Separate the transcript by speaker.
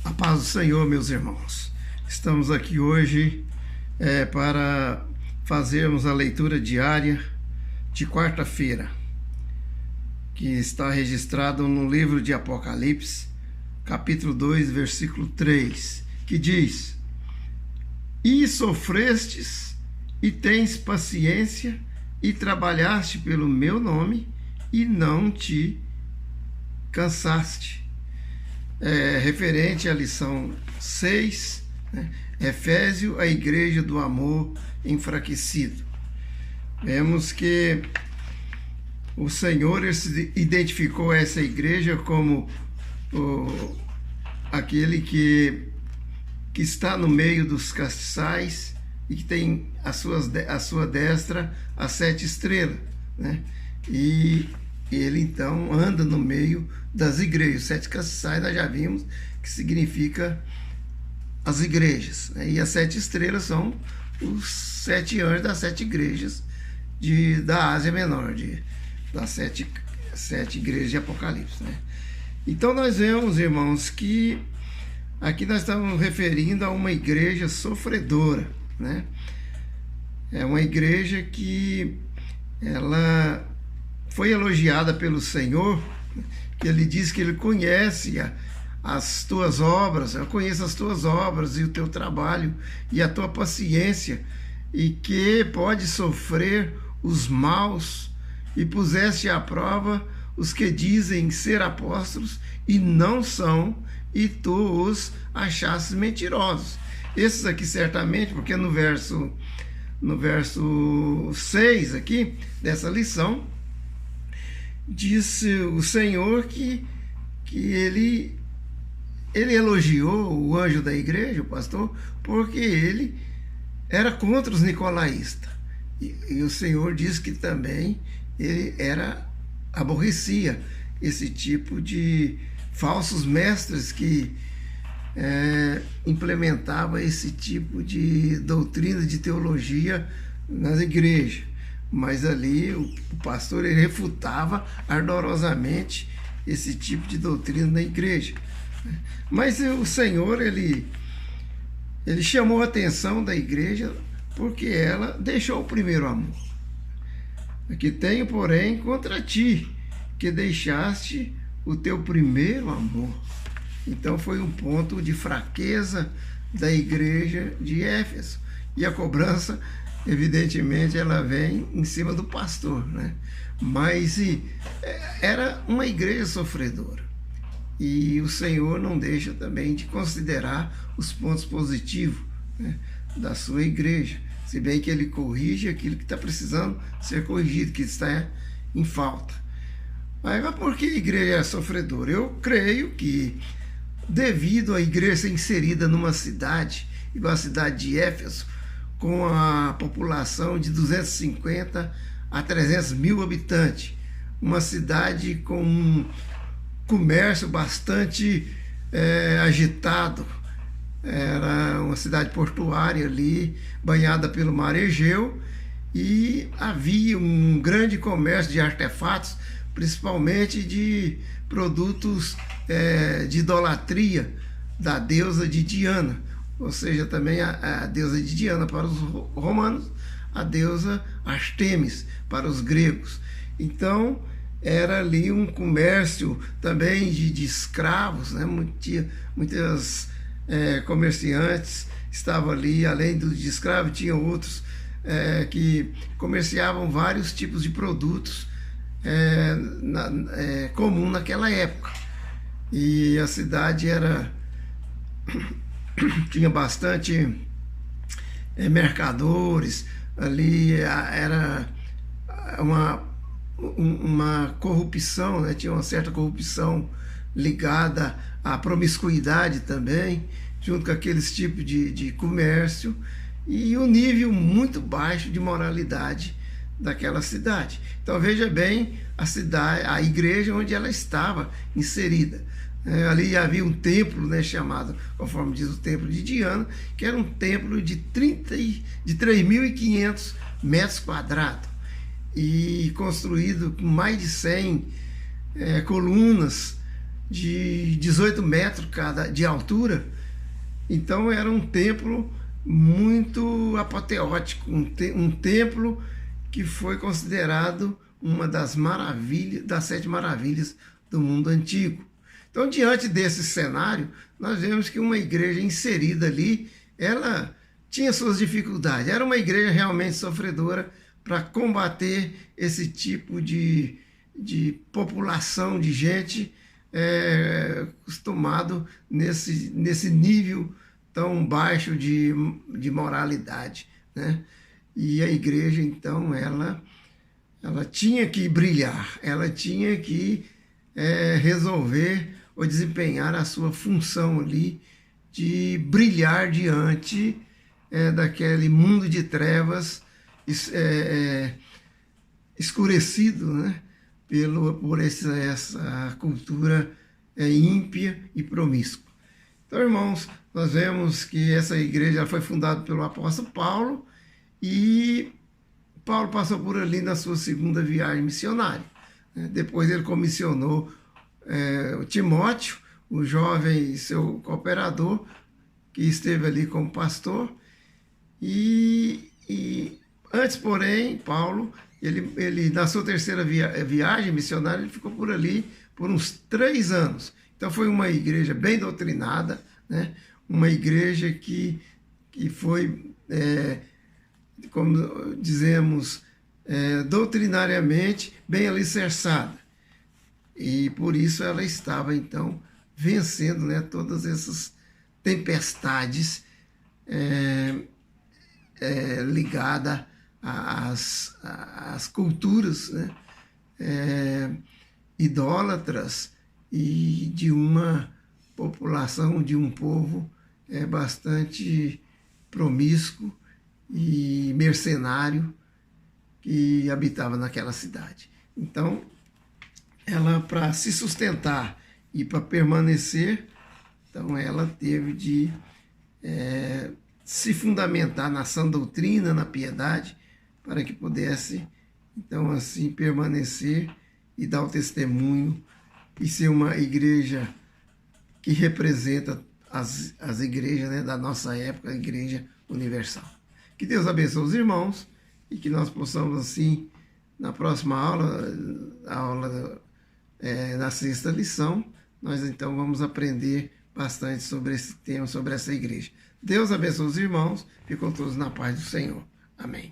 Speaker 1: A paz do Senhor, meus irmãos. Estamos aqui hoje para fazermos a leitura diária de quarta-feira, que está registrado no livro de Apocalipse, capítulo 2, versículo 3, que diz: E sofrestes, e tens paciência, e trabalhaste pelo meu nome, e não te cansaste. Referente à lição 6, né? Efésio, a igreja do amor enfraquecido. Vemos que o Senhor identificou essa igreja como aquele que está no meio dos castiçais e que tem a sua destra as 7 estrelas, né? E ele então anda no meio das igrejas. 7 castiçais nós já vimos que significa as igrejas, né? E as 7 estrelas são os 7 anjos das 7 igrejas da Ásia Menor, das 7 igrejas de Apocalipse, né? Então nós vemos, irmãos, que aqui nós estamos referindo a uma igreja sofredora, né? É uma igreja que ela foi elogiada pelo Senhor, que ele diz que ele conhece as tuas obras, eu conheço as tuas obras e o teu trabalho e a tua paciência, e que pode sofrer os maus, e puseste à prova os que dizem ser apóstolos e não são, e tu os achastes mentirosos. Esses aqui certamente, porque no verso 6 aqui, dessa lição, disse o Senhor que ele elogiou o anjo da igreja, o pastor, porque ele era contra os nicolaístas. E o Senhor diz que também ele aborrecia esse tipo de falsos mestres que implementava esse tipo de doutrina, de teologia nas igrejas. Mas ali o pastor ele refutava ardorosamente esse tipo de doutrina na igreja. Mas o Senhor ele chamou a atenção da igreja porque ela deixou o primeiro amor. Aqui tenho, porém, contra ti, que deixaste o teu primeiro amor. Então foi um ponto de fraqueza da igreja de Éfeso. E a cobrança, evidentemente, ela vem em cima do pastor, né? Mas era uma igreja sofredora. E o Senhor não deixa também de considerar os pontos positivos, né, da sua igreja. Se bem que ele corrige aquilo que está precisando ser corrigido, que está em falta. Mas por que a igreja é sofredora? Eu creio que devido à igreja ser inserida numa cidade, igual a cidade de Éfeso, com a população de 250 a 300 mil habitantes, uma cidade com um comércio bastante agitado, era uma cidade portuária ali, banhada pelo mar Egeu, e havia um grande comércio de artefatos, principalmente de produtos de idolatria da deusa de Diana, ou seja, também a deusa de Diana para os romanos, a deusa Artemis para os gregos. Então era ali um comércio também de escravos, né? Muitas comerciantes estavam ali, além de escravos, tinham outros que comerciavam vários tipos de produtos comum naquela época. E a cidade tinha bastante mercadores, ali era uma corrupção, né? Tinha uma certa corrupção ligada à promiscuidade também, junto com aqueles tipos de comércio, e um nível muito baixo de moralidade daquela cidade. Então veja bem a igreja onde ela estava inserida. Ali havia um templo, né, chamado, conforme diz o templo de Diana, que era um templo de 3.500 metros quadrados, e construído com mais de 100 colunas de 18 metros de altura. Então era um templo muito apoteótico, um templo que foi considerado uma das maravilhas, das 7 maravilhas do mundo antigo. Então, diante desse cenário, nós vemos que uma igreja inserida ali, ela tinha suas dificuldades. Era uma igreja realmente sofredora para combater esse tipo de população de gente acostumado nesse nível tão baixo de moralidade, né? E a igreja, então, ela tinha que brilhar, ela tinha que resolver ou desempenhar a sua função ali de brilhar diante daquele mundo de trevas escurecido, né, por essa cultura ímpia e promíscua. Então, irmãos, nós vemos que essa igreja foi fundada pelo apóstolo Paulo, e Paulo passou por ali na sua segunda viagem missionária. Depois ele comissionou o Timóteo, o jovem seu cooperador, que esteve ali como pastor. E antes, porém, Paulo, ele na sua terceira viagem missionária, ele ficou por ali por uns 3 anos. Então foi uma igreja bem doutrinada, né? Uma igreja que foi, como dizemos, doutrinariamente bem alicerçada. E por isso ela estava, então, vencendo, né, todas essas tempestades ligadas às culturas, né, idólatras e de uma população, de um povo bastante promíscuo e mercenário que habitava naquela cidade. Então, ela, para se sustentar e para permanecer, então ela teve de se fundamentar na sã doutrina, na piedade, para que pudesse, então, assim, permanecer e dar o testemunho e ser uma igreja que representa as igrejas, né, da nossa época, a Igreja Universal. Que Deus abençoe os irmãos e que nós possamos, assim, na próxima aula, na 6ª lição, nós então vamos aprender bastante sobre esse tema, sobre essa igreja. Deus abençoe os irmãos, ficam todos na paz do Senhor. Amém.